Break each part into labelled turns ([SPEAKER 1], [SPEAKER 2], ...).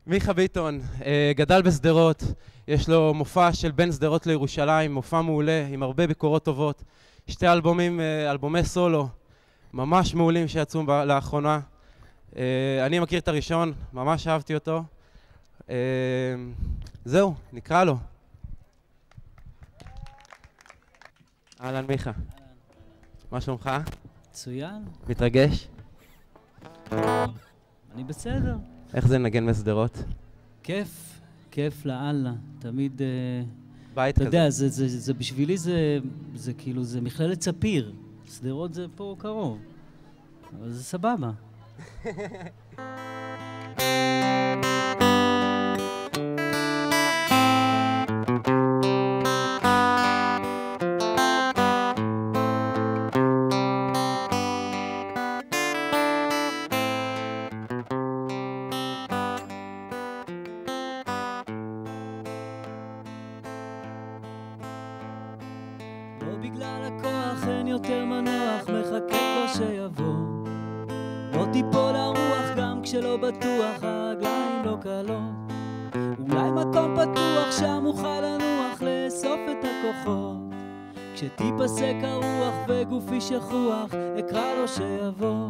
[SPEAKER 1] מיכה ביטון, גדל בשדרות, יש לו מופע של בין שדרות לירושלים, מופע מעולה עם הרבה ביקורות טובות, שתי אלבומי סולו ממש מעולים שיצאו לאחרונה. אני מכיר את הראשון, ממש אהבתי אותו. זהו, נקרא לו. אהלן מיכה. מה שלומך?
[SPEAKER 2] מצוין.
[SPEAKER 1] מתרגש?
[SPEAKER 2] אני בסדר.
[SPEAKER 1] איך זה לנגן בשדרות?
[SPEAKER 2] כיף, כיף לאללה. תמיד,
[SPEAKER 1] בית
[SPEAKER 2] אתה
[SPEAKER 1] כזה.
[SPEAKER 2] יודע, זה בשבילי זה כאילו, זה מכללת ספיר. שדרות זה פה קרוב. אבל זה סבבה. לא בגלל הכוח אין יותר מנוח, מחכה כבר שיבוא. לא תיפול הרוח גם כשלא בטוח, הרגליים לא קלות. אולי מקום פתוח שם אוכל לנוח, לאסוף את הכוחות. כשתיפסק הרוח וגופי שכוח, אקרא לו שיבוא.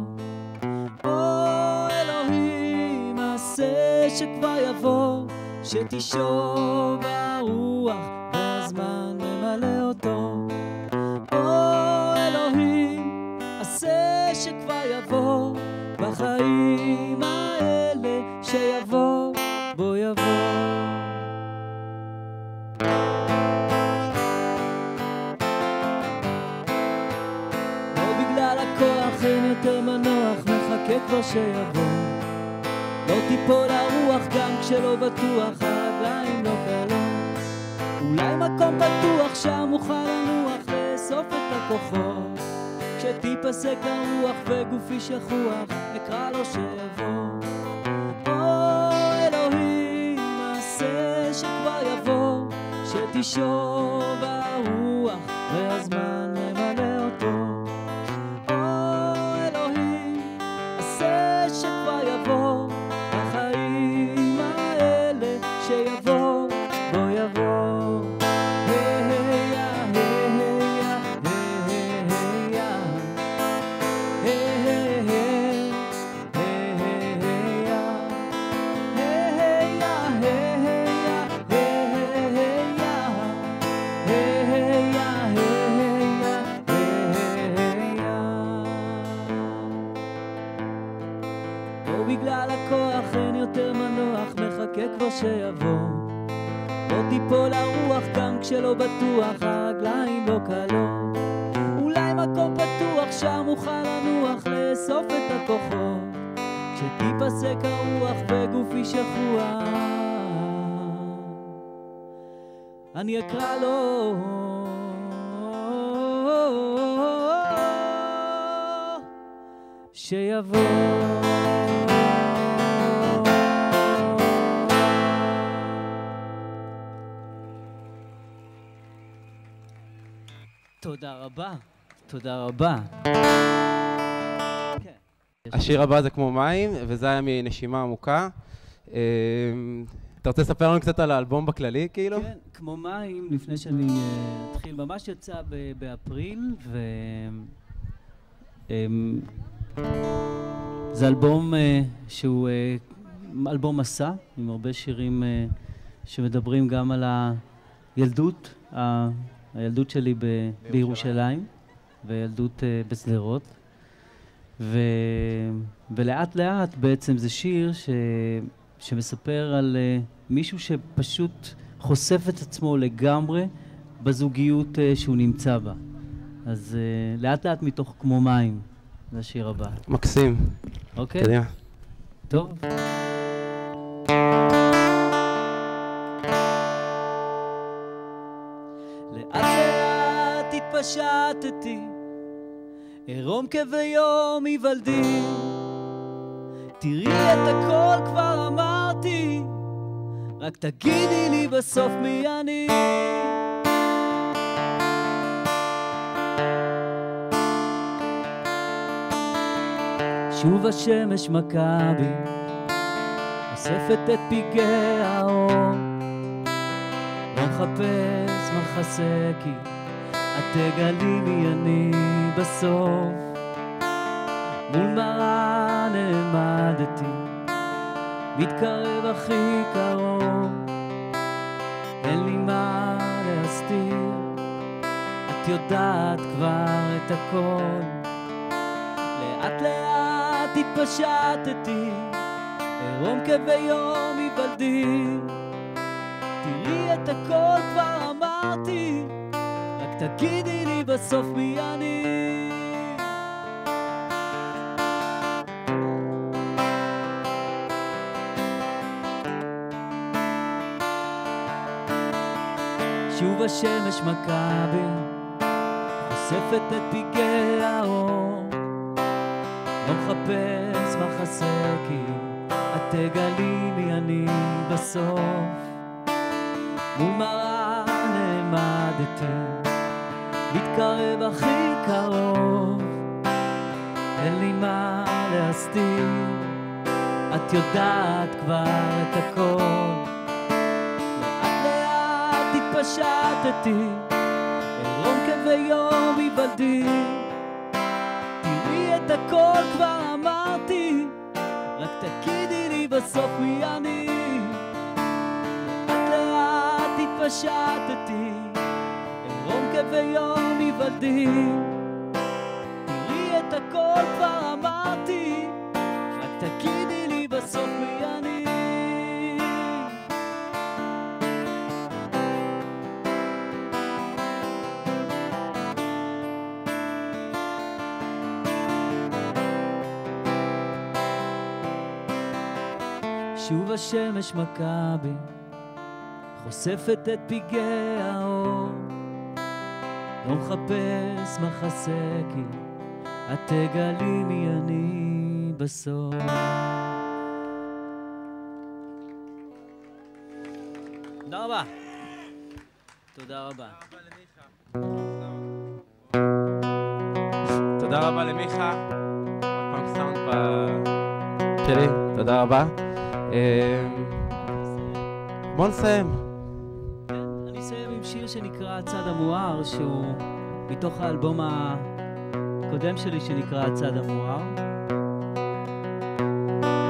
[SPEAKER 2] או אלוהים, עשה שכבר יבוא, שתשוב הרוח והזמן ממלא אותו. או אלוהים, עשה שכבר יבוא, בחיים האלה שיבוא, בוא יבוא. לא בגלל הכוח אין יותר מנוח, מחכה כבר שיבוא. לא תיפול הרוח גם כשלא בטוח, הרגליים לא קלות. אולי מקום פתוח שם אוכל לנוח, לאסוף את הכוחות. כשתיפסק הרוח וגופי שכוח, אקרא לו שיבוא. או אלוהים, עשה שכבר יבוא, שתשוב הרוח והזמן ממלא אותו. או אלוהים, עשה שכבר יבוא, החיים האלה שיבוא, בוא יבוא. בגלל הכוח אין יותר מנוח, מחכה כבר שיבוא. לא תיפול הרוח גם כשלא בטוח, הרגליים לא קלות. אולי מקום פתוח שם אוכל לנוח, לאסוף את הכוחות. כשתיפסק הרוח וגופי שכוח, אני אקרא לו שיבוא. תודה רבה, תודה רבה.
[SPEAKER 1] השיר הבא זה כמו מים, וזה היה מנשימה עמוקה. אתה רוצה לספר לנו קצת על האלבום בכללי, כאילו?
[SPEAKER 2] כן, כמו מים, לפני שאני אתחיל, ממש יצא באפריל, זה אלבום שהוא אלבום מסע, עם הרבה שירים שמדברים גם על הילדות, הילדות שלי בירושלים, וילדות בשדרות. ולאט לאט בעצם זה שיר שמספר על מישהו שפשוט חושף את עצמו לגמרי בזוגיות שהוא נמצא בה. אז לאט לאט מתוך כמו מים, זה השיר הבא.
[SPEAKER 1] מקסים.
[SPEAKER 2] אוקיי?
[SPEAKER 1] קדימה.
[SPEAKER 2] טוב. לאט לאט התפשטתי, עירום כביום היוולדי. תראי את הכל כבר אמרתי, רק תגידי לי בסוף מי אני. שוב השמש מכה בי, חושפת את פגעי האור. לא מחפש מחסה כי את תגלי מי אני בסוף. מול מראה נעמדתי, מתקרב הכי קרוב. אין לי מה להסתיר, את יודעת כבר את הכל. לאט לאט התפשטתי, עירום כביום היוולדי. תראי את הכל כבר אמרתי, רק תגידי לי בסוף מי אני. שוב השמש מכה בי, חושפת את פגעי האור. לא מחפש מחסה כי את תגלי מי אני בסוף. מול מראה נעמדתי, מתקרב הכי קרוב. אין לי מה להסתיר, את יודעת כבר את הכל. התפשטתי, עירום כביום היוולדי. תראי את הכל כבר אמרתי, רק תגידי לי בסוף מי אני. לאט לאט התפשטתי, עירום כביום היוולדי. תראי את הכל כבר אמרתי, רק תגידי לי בסוף מי אני. שוב השמש מכה בי, חושפת את פגעי האור. לא מחפש מחסה כי את תגלי מי אני בסוף. תודה רבה. תודה רבה.
[SPEAKER 1] תודה רבה למיכה. עוד פעם סאונד שלי, תודה רבה. בוא נסיים.
[SPEAKER 2] אני אסיים עם שיר שנקרא הצד המואר, שהוא מתוך האלבום הקודם שלי שנקרא הצד המואר.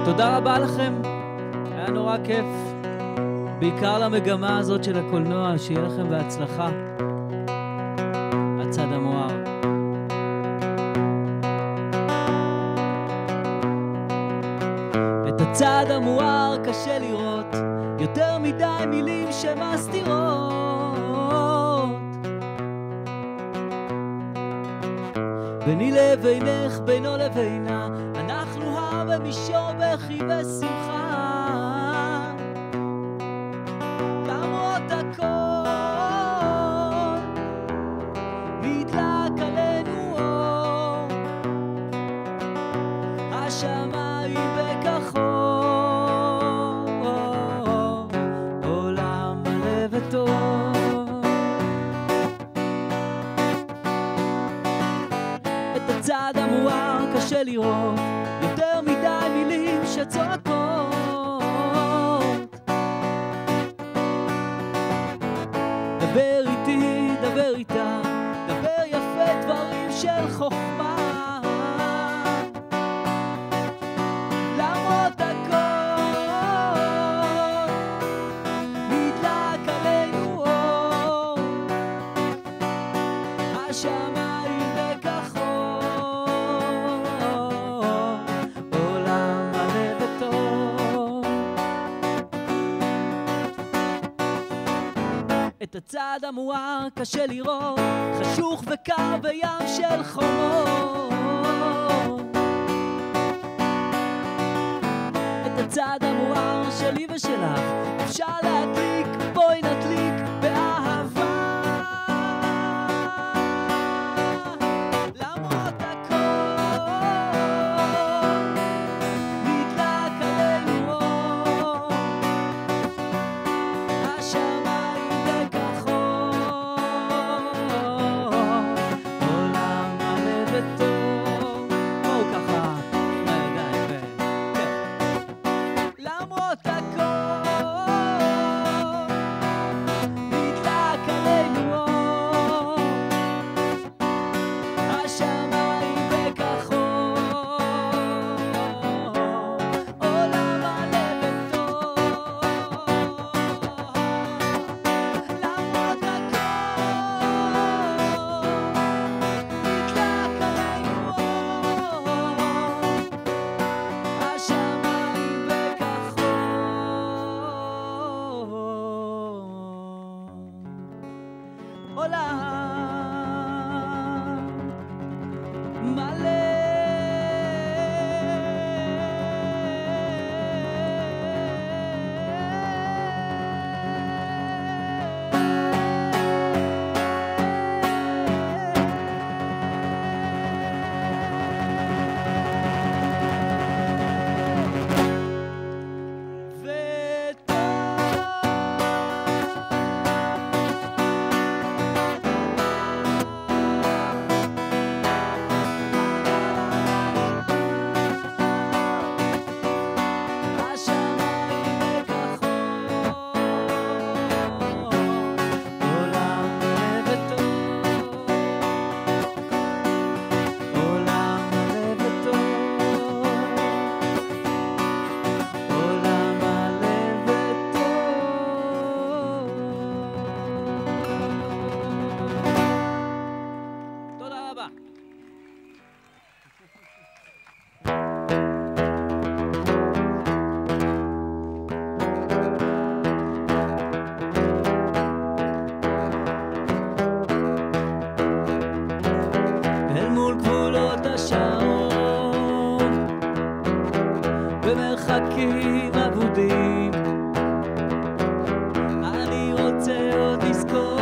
[SPEAKER 2] תודה רבה לכם, היה נורא כיף, בעיקר למגמה הזאת של הקולנוע, שיהיה לכם בהצלחה. הצד המואר. את הצד המואר קשה לראות, יותר מדי מילים שמסתירות. ביני לבינך, בינו לבינה, אנחנו הר ומישור בכי ושמחה. למרות הכל נדלק עלינו אור, השמיים בכחול, עולם מלא וטוב. את הצד המואר קשה לראות, יותר מדי מילים שצועקות. דבר איתי, דבר איתה, דבר יפה דברים של חוכמה. למרות הכל נדלק עלינו אור, השמיים בכחול, עולם מלא וטוב. את הצד המואר קשה לראות, חשוך וקר בים של חומות. את הצד המואר שלי ושלך אפשר להדליק, בואי נדליק באהבה. למרות הכל נדלק עלינו אור, השמיים בכחול, עולם מלא וטוב. בואו ככה עם הידיים למרות עולם מלא במרחקים אבודים אני רוצה עוד לזכור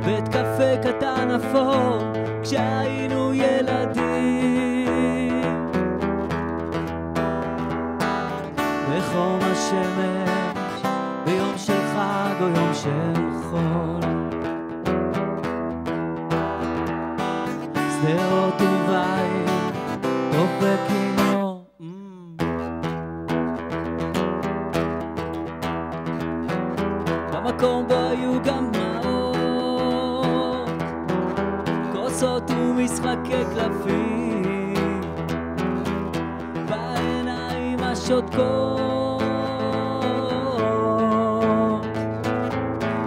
[SPEAKER 2] בית קפה קטן אפור כשהיינו ילדים בחום השמש ביום של חג או יום של חול שדרות ובית, טוב וקינו במקום בו היו גם דמעות כוסות ומשחקי קלפים בעיניים השותקות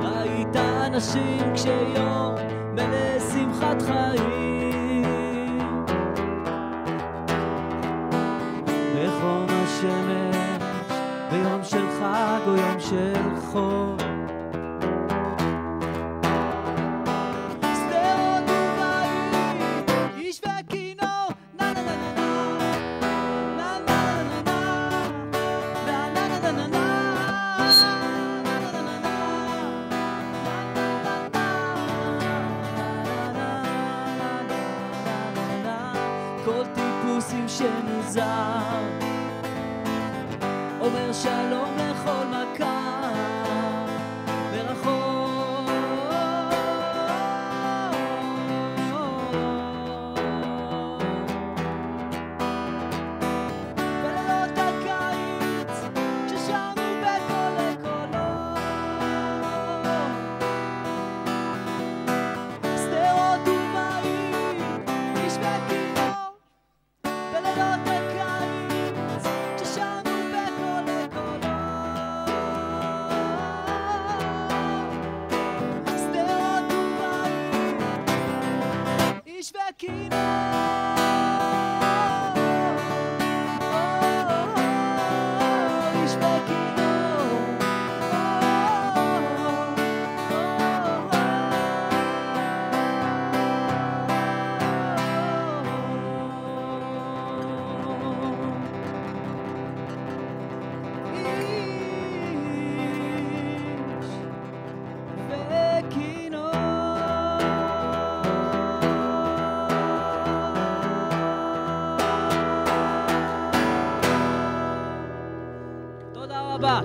[SPEAKER 2] ראית אנשים כשיום מלא שמחת חיים בחום השמש ביום של חג או יום של חול שדרות ובית איש וכינור נה נה נה נה נה נה נה נה נה נה כל טיפוס עם שמוזר אומר שלום לכל מכר מרחוק בלילות הקיץ כששרנו בקול לקולות שדרות ובית איש וכינור בלילות הקיץ כששרנו בקול לקולות שדרות ובית איש וכינור איש וכינור תודה רבה.